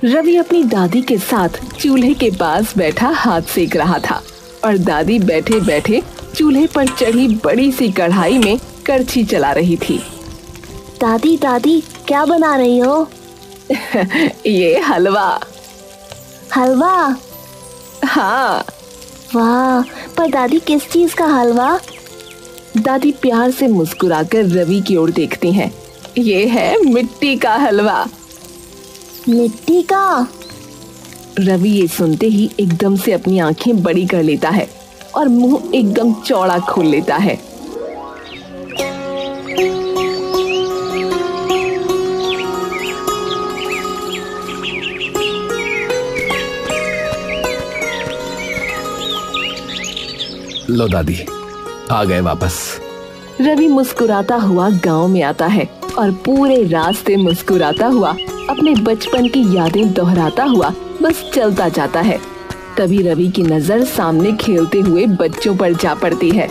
रवि अपनी दादी के साथ चूल्हे के पास बैठा हाथ सेक रहा था और दादी बैठे बैठे चूल्हे पर चढ़ी बड़ी सी कढ़ाई में करछी चला रही थी। दादी दादी क्या बना रही हो? ये हलवा। हलवा? हाँ। वाह, पर दादी किस चीज का हलवा? दादी प्यार से मुस्कुराकर रवि की ओर देखती हैं। ये है मिट्टी का हलवा। मिट्टी का? रवि ये सुनते ही एकदम से अपनी आंखें बड़ी कर लेता है और मुंह एकदम चौड़ा खोल लेता है। लो दादी, आ गए वापस। रवि मुस्कुराता हुआ गांव में आता है और पूरे रास्ते मुस्कुराता हुआ अपने बचपन की यादें दोहराता हुआ बस चलता जाता है। तभी रवि की नजर सामने खेलते हुए बच्चों पर जा पड़ती है।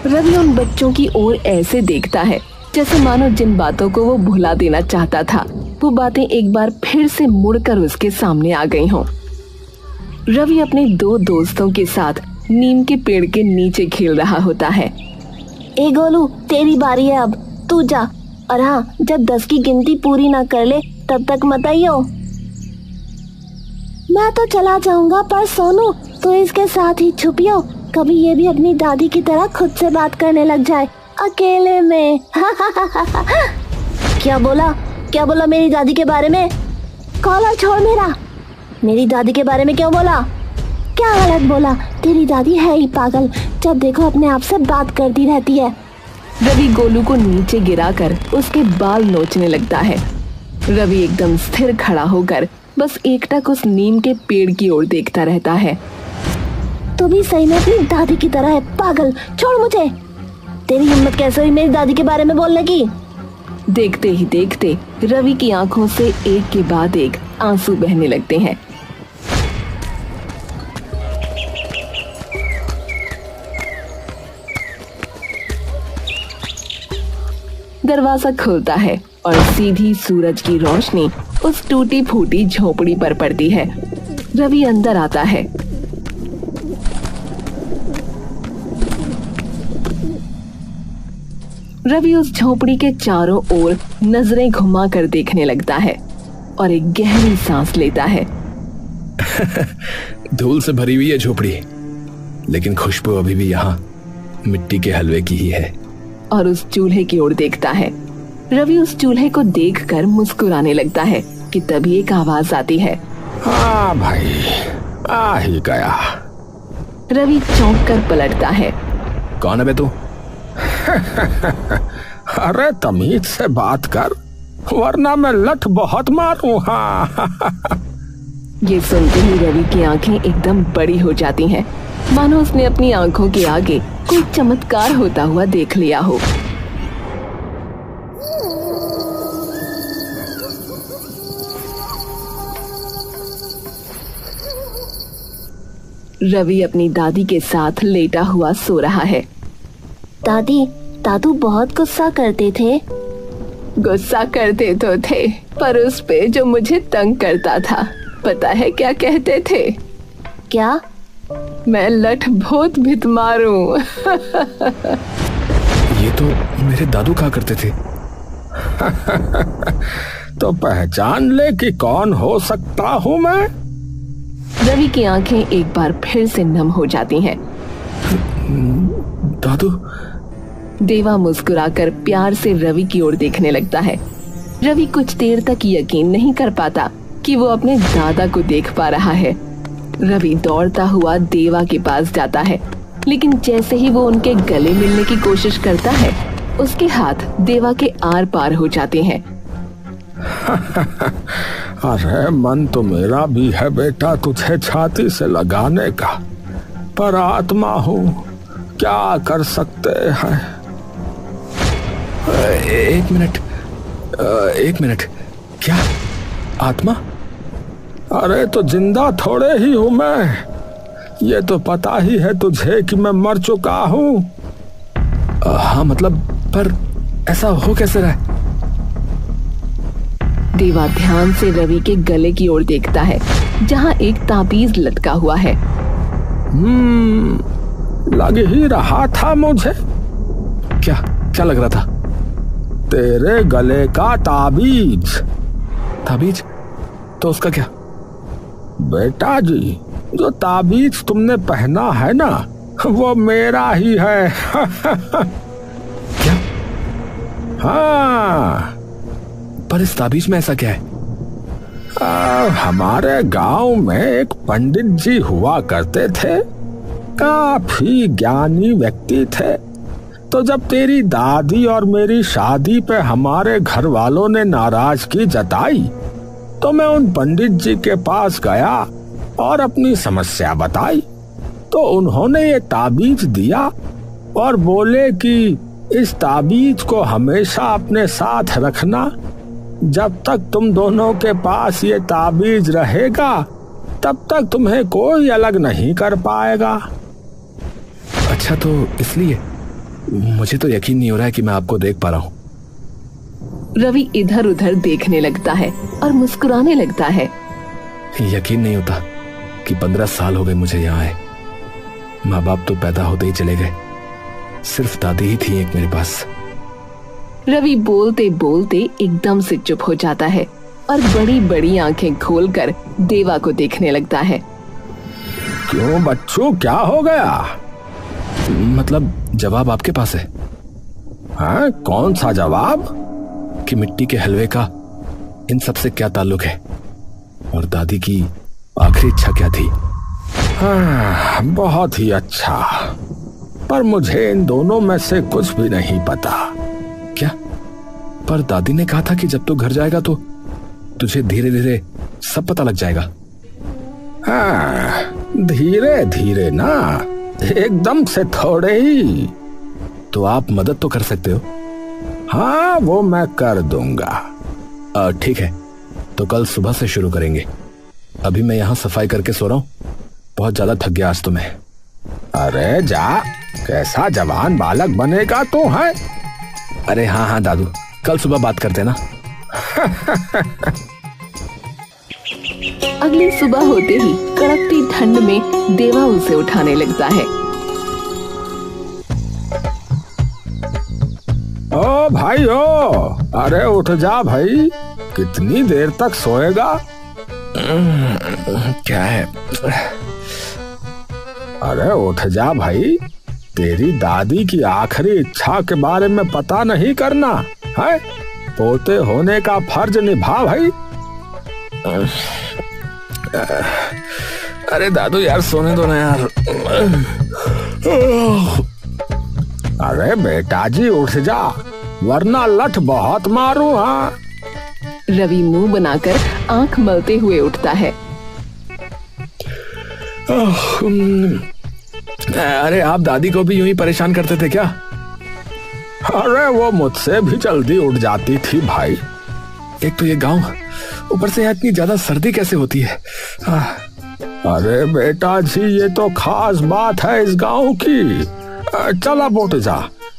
रवि उन बच्चों की ओर ऐसे देखता है जैसे मानो जिन बातों को वो भुला देना चाहता था वो बातें एक बार फिर से मुड़कर उसके सामने आ गई हों। रवि अपने दो दोस्तों के साथ नीम के पेड़ के नीचे खेल रहा होता है। ए गोलू, तेरी बारी है, अब तू जा। और हाँ, जब 10 की गिनती पूरी ना कर ले तब तक मत आइयो। मैं तो चला जाऊंगा, पर सोनू तू इसके साथ ही छुपियो, कभी ये भी अपनी दादी की तरह खुद से बात करने लग जाए अकेले में। क्या बोला मेरी दादी के बारे में? कॉलर छोड़ मेरा। मेरी दादी के बारे में क्यों बोला? क्या गलत बोला? तेरी दादी है ही पागल, जब देखो अपने आप से बात करती रहती है। रवि गोलू को नीचे गिराकर उसके बाल नोचने लगता है। रवि एकदम स्थिर खड़ा होकर बस एकटक उस नीम के पेड़ की ओर देखता रहता है। तू भी सही में अपनी दादी की तरह है पागल, छोड़ मुझे। तेरी हिम्मत कैसे हुई मेरी दादी के बारे में बोलने की? देखते ही देखते रवि की आंखों से एक के बाद एक आंसू बहने लगते हैं। दरवाजा खुलता है और सीधी सूरज की रोशनी उस टूटी फूटी झोपड़ी पर पड़ती है। रवि अंदर आता है। रवि उस झोपड़ी के चारों ओर नजरें घुमाकर देखने लगता है और एक गहरी सांस लेता है। धूल से भरी हुई है झोपड़ी, लेकिन खुशबू अभी भी यहाँ मिट्टी के हलवे की ही है। और उस चूल्हे की ओर देखता है। रवि उस चूल्हे को देखकर मुस्कुराने लगता है कि तभी एक आवाज आती है। हाँ भाई, आ ही गया। रवि चौंक कर पलटता है। कौन है बे तू? अरे तमीज से बात कर, वरना मैं लठ बहुत मारूं। हाँ। ये सुनते ही रवि की आंखें एकदम बड़ी हो जाती हैं, मानो उसने अपनी आंखों के आगे कोई चमत्कार होता हुआ देख लिया हो। रवि अपनी दादी के साथ लेटा हुआ सो रहा है। दादी, दादू बहुत गुस्सा करते थे। गुस्सा करते तो थे, पर उस पे जो मुझे तंग करता था, पता है क्या कहते थे? क्या? मैं लठ बहुत भित मारूं। ये तो मेरे दादू कहा करते थे। तो पहचान ले कि कौन हो सकता हूँ मैं। रवि की आंखें एक बार फिर से नम हो जाती हैं। दादू? देवा मुस्कुराकर प्यार से रवि की ओर देखने लगता है। रवि कुछ देर तक यकीन नहीं कर पाता कि वो अपने दादा को देख पा रहा है। रवि दौड़ता हुआ देवा के पास जाता है, लेकिन जैसे ही वो उनके गले मिलने की कोशिश करता है, उसके हाथ देवा के आर पार हो जाते हैं। अरे मन तो मेरा भी है बेटा तुझे छाती से लगाने का, पर आत्मा हूँ, क्या कर सकते हैं। एक मिनट, क्या आत्मा? अरे तो जिंदा थोड़े ही हूँ मैं, ये तो पता ही है तुझे कि मैं मर चुका हूँ। हाँ मतलब, पर ऐसा हो कैसे रहा है? देवा ध्यान से रवि के गले की ओर देखता है जहाँ एक ताबीज लटका हुआ है। लग ही रहा था मुझे। क्या क्या लग रहा था? तेरे गले का ताबीज। ताबीज? तो उसका क्या? बेटा जी, जो ताबीज तुमने पहना है ना, वो मेरा ही है। क्या? हाँ। पर इस ताबीज में ऐसा क्या है? हमारे गांव में एक पंडित जी हुआ करते थे, काफी ज्ञानी व्यक्ति थे। तो जब तेरी दादी और मेरी शादी पे हमारे घर वालों ने नाराजगी जताई, तो मैं उन पंडित जी के पास गया और अपनी समस्या बताई। तो उन्होंने ये ताबीज दिया और बोले कि इस ताबीज को हमेशा अपने साथ रखना। जब तक तुम दोनों के पास ये ताबीज रहेगा, तब तक तुम्हें कोई अलग नहीं कर पाएगा। अच्छा, तो इसलिए मुझे तो यकीन नहीं हो रहा है कि मैं आपको देख पा रहा हूँ। रवि इधर उधर देखने लगता है और मुस्कुराने लगता है। यकीन नहीं होता कि 15 साल हो गए मुझे यहाँ आए। माँ बाप तो पैदा होते ही चले गए, सिर्फ दादी ही थी एक मेरे पास। रवि बोलते बोलते एकदम से चुप हो जाता है और बड़ी बड़ी आंखें खोलकर देवा को देखने लगता है। क्यों बच्चों, क्या हो गया? मतलब जवाब आपके पास है। हाँ, कौन सा जवाब? कि मिट्टी के हलवे का इन सब से क्या ताल्लुक है और दादी की आखिरी इच्छा क्या थी? हाँ, बहुत ही अच्छा, पर मुझे इन दोनों में से कुछ भी नहीं पता। क्या? पर दादी ने कहा था कि जब तू घर जाएगा तो तुझे धीरे धीरे सब पता लग जाएगा। हाँ, धीरे धीरे ना, एकदम से थोड़े ही। तो आप मदद तो कर सकते हो। हाँ, वो मैं कर दूंगा। ठीक है, तो कल सुबह से शुरू करेंगे। अभी मैं यहाँ सफाई करके सो रहा हूँ, बहुत ज्यादा थक गया आज तो मैं। अरे जा, कैसा जवान बालक बनेगा तू है। अरे हाँ हाँ दादू, कल सुबह बात करते ना। अगली सुबह होते ही कड़कती ठंड में देवा उसे उठाने लगता है। ओ भाई ओ, अरे उठ जा भाई, कितनी देर तक सोएगा? क्या है? अरे उठ जा भाई, तेरी दादी की आखिरी इच्छा के बारे में पता नहीं करना है? पोते होने का फर्ज निभा भाई। अरे दादू यार, सोने दो ना यार। अरे बेटा जी उठ जा, वरना लठ बहुत मारू। हाँ। रवि मुंह बनाकर आंख मलते हुए उठता है। अरे आप दादी को भी यूं ही परेशान करते थे क्या? अरे वो मुझसे भी जल्दी उठ जाती थी भाई। एक तो ये गांव, ऊपर से यहाँ इतनी ज्यादा सर्दी कैसे होती है? अरे बेटा जी, ये तो खास बात है इस गांव की। चल अब उठ जा,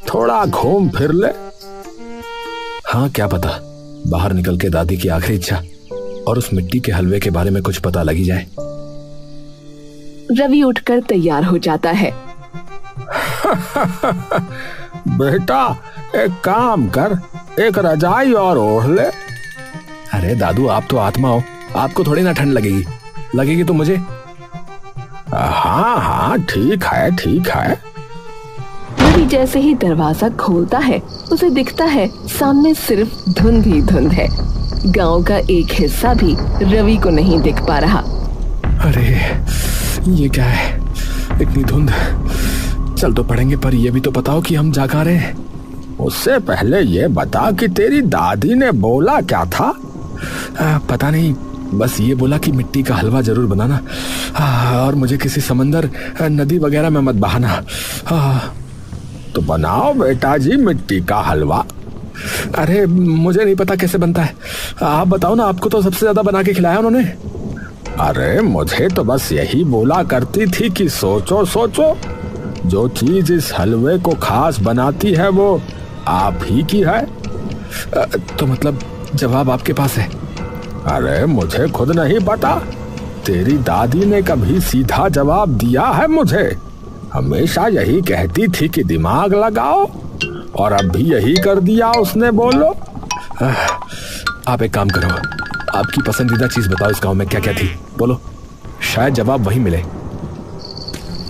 थोड़ा घूम फिर ले। हाँ, क्या पता बाहर निकल के दादी की आखिरी इच्छा और उस मिट्टी के हलवे के बारे में कुछ पता लगी जाए। रवि उठकर तैयार हो जाता है। बेटा एक काम कर, एक रजाई और ओढ़ ले। अरे दादू, आप तो आत्मा हो, आपको थोड़ी ना ठंड लगेगी, लगेगी तो मुझे। हाँ हाँ ठीक है ठीक है। रवि जैसे ही दरवाजा खोलता है, उसे दिखता है सामने सिर्फ धुंध ही धुंध है। गांव का एक हिस्सा भी रवि को नहीं दिख पा रहा। अरे ये क्या है, इतनी धुंध। चल तो पड़ेंगे, पर ये भी तो बताओ कि हम जा कहाँ रहे हैं। उससे पहले ये बता कि तेरी दादी ने बोला क्या था? पता नहीं, बस ये बोला कि मिट्टी का हलवा जरूर बनाना और मुझे किसी समंदर नदी वगैरह में मत बहाना। तो बनाओ बेटा जी मिट्टी का हलवा। अरे मुझे नहीं पता कैसे बनता है, आप बताओ ना, आपको तो सबसे ज्यादा बना के खिलाया उन्होंने। अरे मुझे तो बस यही बोला करती थी कि सोचो सोचो, जो चीज इस हलवे को खास बनाती है वो आप ही की है। तो मतलब जवाब आपके पास है? अरे मुझे खुद नहीं पता। तेरी दादी ने कभी सीधा जवाब दिया है मुझे? हमेशा यही कहती थी कि दिमाग लगाओ, और अब भी यही कर दिया उसने। बोलो। आप एक काम करो, आपकी पसंदीदा चीज बताओ इस गांव में क्या क्या थी, बोलो, शायद जवाब वही मिले।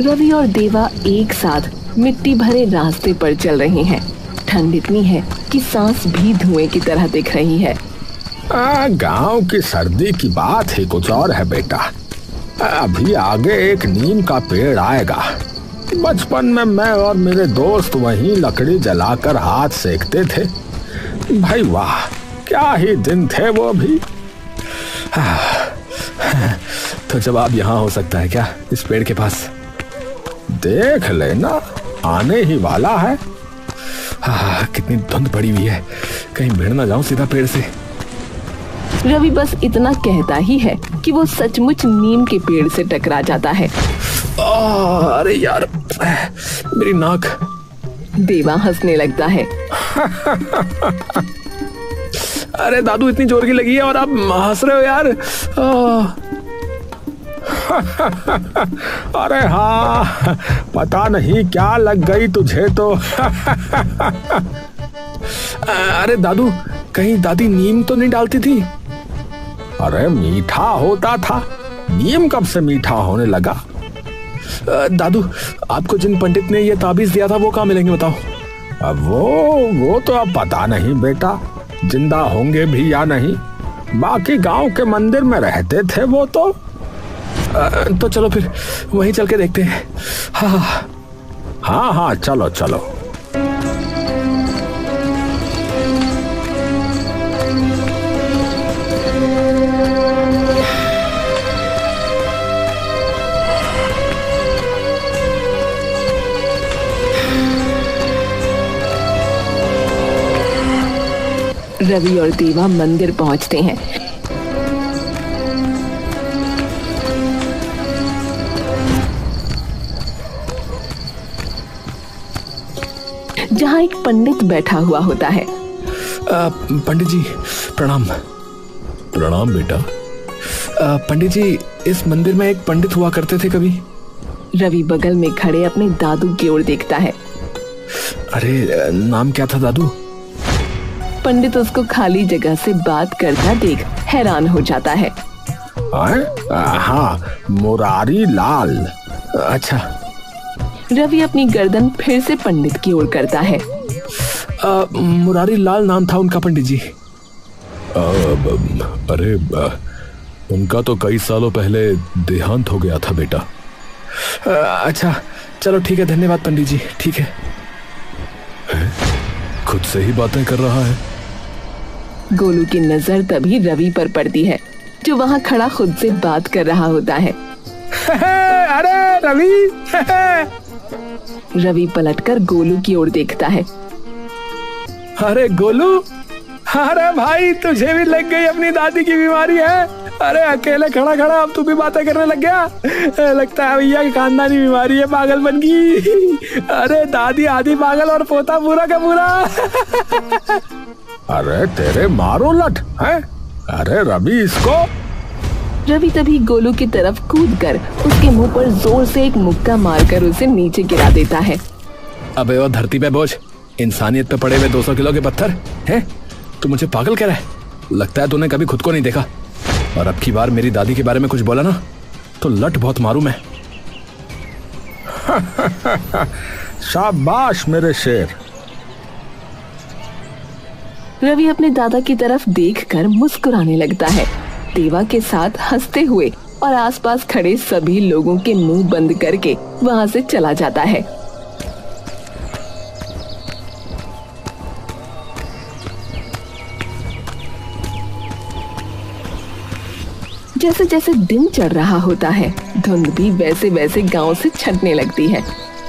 रवि और देवा एक साथ मिट्टी भरे रास्ते पर चल रहे हैं। ठंड इतनी है कि सांस भी धुएं की तरह दिख रही है। गांव की सर्दी की बात ही कुछ और है बेटा। अभी आगे एक नीम का पेड़ आएगा। बचपन में मैं और मेरे दोस्त वहीं लकड़ी जलाकर हाथ सेकते थे। भाई वाह, क्या ही दिन थे वो भी। तो जवाब यहाँ हो सकता है क्या, इस पेड़ के पास? देख लेना, आने ही वाला है। कितनी धुंध पड़ी हुई है, कहीं भिड़ ना जाऊं सीधा पेड़ से। रवि बस इतना कहता ही है कि वो सचमुच नीम के पेड़ से टकरा जाता है। अरे यार, मेरी नाक। देवा हंसने लगता है। अरे दादू, इतनी जोर की लगी है और आप हंस रहे हो यार। अरे हाँ, पता नहीं क्या लग गई तुझे तो। अरे दादू, कहीं दादी नीम तो नहीं डालती थी? अरे मीठा होता था। नीम कब से मीठा होने लगा? दादू, आपको जिन पंडित ने ये ताबीज दिया था वो कहाँ मिलेंगे बताओ? अब वो तो अब पता नहीं बेटा, जिंदा होंगे भी या नहीं। बाकी गांव के मंदिर में रहते थे वो तो। तो चलो फिर वहीं चल के देखते हैं। हाँ, चलो चलो। रवि और देवा मंदिर पहुंचते हैं। जहाँ एक पंडित बैठा हुआ होता है। पंडित जी प्रणाम। प्रणाम बेटा। पंडित जी, इस मंदिर में एक पंडित हुआ करते थे कभी? रवि बगल में खड़े अपने दादू की ओर देखता है। अरे नाम क्या था दादू? पंडित उसको खाली जगह से बात करता देख हैरान हो जाता है। हाँ, मुरारी लाल। अच्छा। रवि अपनी गर्दन फिर से पंडित की ओर करता है। मुरारी लाल नाम था उनका पंडित जी। अरे उनका तो कई सालों पहले देहांत हो गया था बेटा। अच्छा, चलो ठीक है, धन्यवाद पंडित जी। ठीक है। खुद से ही बातें कर रहा है। गोलू की नजर तभी रवि पर पड़ती है, जो वहाँ खड़ा खुद से बात कर रहा होता है। अरे रवि। रवि पलटकर गोलू की ओर देखता है। अरे गोलू, अरे भाई तुझे भी लग गई अपनी दादी की बीमारी है? अरे अकेले खड़ा खड़ा अब तू भी बातें करने लग गया। लगता है भैया की खानदानी बीमारी है, पागलपन की। अरे दादी आधी पागल और पोता पूरा का पूरा। अरे तेरे मारो लट है। अरे रवि इसको। रवि तभी गोलू की तरफ कूदकर उसके मुंह पर जोर से एक मुक्का मारकर उसे नीचे गिरा देता है। अबे वो धरती पे बोझ, इंसानियत पे पड़े हुए 200 किलो के पत्थर हैं? तू मुझे पागल कह रहा है? लगता है तूने कभी खुद को नहीं देखा। और अब की बार मेरी दादी के बारे में कुछ बोला ना तो लट बहुत मारू मैं। शाबाश मेरे शेर। रवि अपने दादा की तरफ देखकर मुस्कुराने लगता है, देवा के साथ हंसते हुए, और आसपास खड़े सभी लोगों के मुंह बंद करके वहां से चला जाता है। जैसे जैसे दिन चढ़ रहा होता है, धुंध भी वैसे वैसे गांव से छंटने लगती है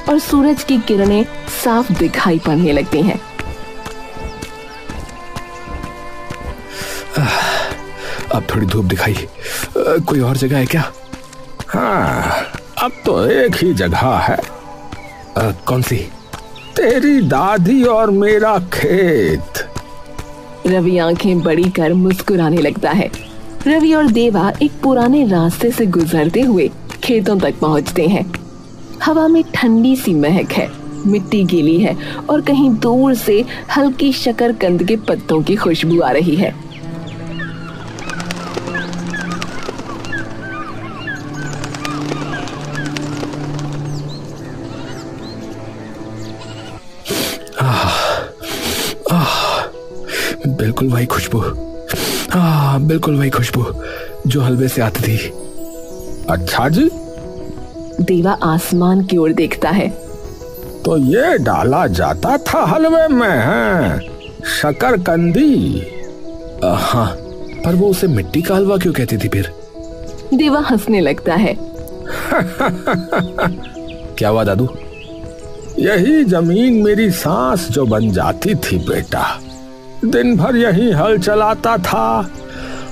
और सूरज की किरणें साफ दिखाई पड़ने लगती हैं। अब थोड़ी धूप दिखाई। कोई और जगह है क्या? हाँ, अब तो एक ही जगह है। कौन सी? तेरी दादी और मेरा खेत। रवि आंखें बड़ी कर मुस्कुराने लगता है। रवि और देवा एक पुराने रास्ते से गुजरते हुए खेतों तक पहुंचते हैं। हवा में ठंडी सी महक है, मिट्टी गीली है और कहीं दूर से हल्की शकरकंद के पत्तों की खुशबू आ रही है। बिल्कुल वही खुशबू, बिल्कुल वही खुशबू जो हलवे से आती थी। अच्छा जी, देवा आसमान की ओर देखता है। तो ये डाला जाता था हलवे में, है शकरकंदी? हाँ, पर वो उसे मिट्टी का हलवा क्यों कहती थी फिर? देवा हंसने लगता है। क्या हुआ दादू? यही जमीन मेरी सांस जो बन जाती थी बेटा। दिन भर यही हल चलाता था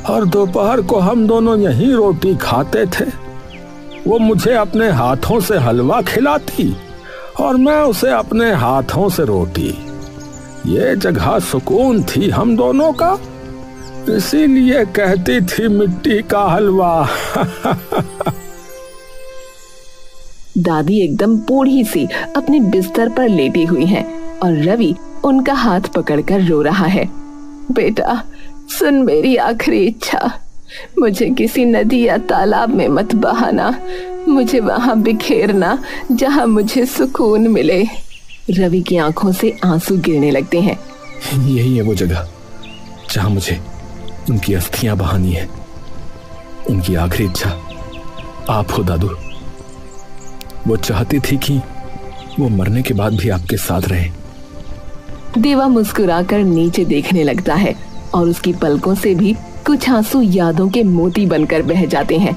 और दोपहर को हम दोनों यही रोटी खाते थे। वो मुझे अपने हाथों से हलवा खिलाती और मैं उसे अपने हाथों से रोटी। ये जगह सुकून थी हम दोनों का, इसीलिए कहती थी मिट्टी का हलवा। दादी एकदम बूढ़ी सी अपने बिस्तर पर लेटी हुई हैं और रवि उनका हाथ पकड़कर रो रहा है। बेटा सुन मेरी आखिरी इच्छा, मुझे किसी नदी या तालाब में मत बहाना, मुझे वहां बिखेरना जहां मुझे सुकून मिले। रवि की आंखों से आंसू गिरने लगते हैं। यही है वो जगह जहां मुझे उनकी अस्थियां बहानी है। उनकी आखिरी इच्छा आप हो दादू। वो चाहती थी कि वो मरने के बाद भी आपके साथ रहे। देवा मुस्कुराकर नीचे देखने लगता है और उसकी पलकों से भी कुछ आंसू यादों के मोती बनकर बह जाते हैं।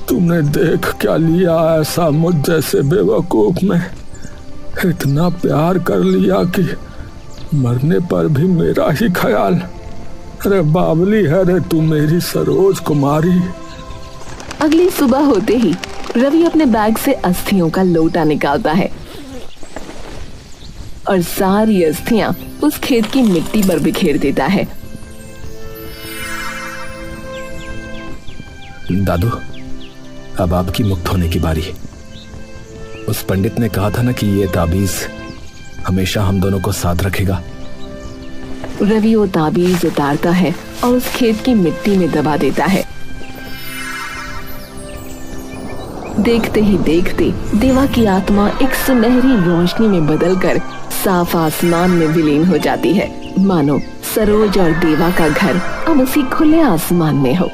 तुमने देख क्या लिया ऐसा मुझ जैसे बेवकूफ में? इतना प्यार कर लिया कि मरने पर भी मेरा ही ख्याल। अरे बावली है रे तू मेरी सरोज कुमारी। अगली सुबह होते ही रवि अपने बैग से अस्थियों का लोटा निकालता है और सारी अस्थियां उस खेत की मिट्टी पर बिखेर देता है। दादू, अब आपकी मुक्त होने की बारी है। उस पंडित ने कहा था ना कि ये ताबीज हमेशा हम दोनों को साथ रखेगा। रवि वो ताबीज उतारता है और उस खेत की मिट्टी में दबा देता है। देखते ही देखते देवा की आत्मा एक सुनहरी रोशनी में बदलकर साफ आसमान में विलीन हो जाती है, मानो सरोज और देवा का घर अब उसी खुले आसमान में हो।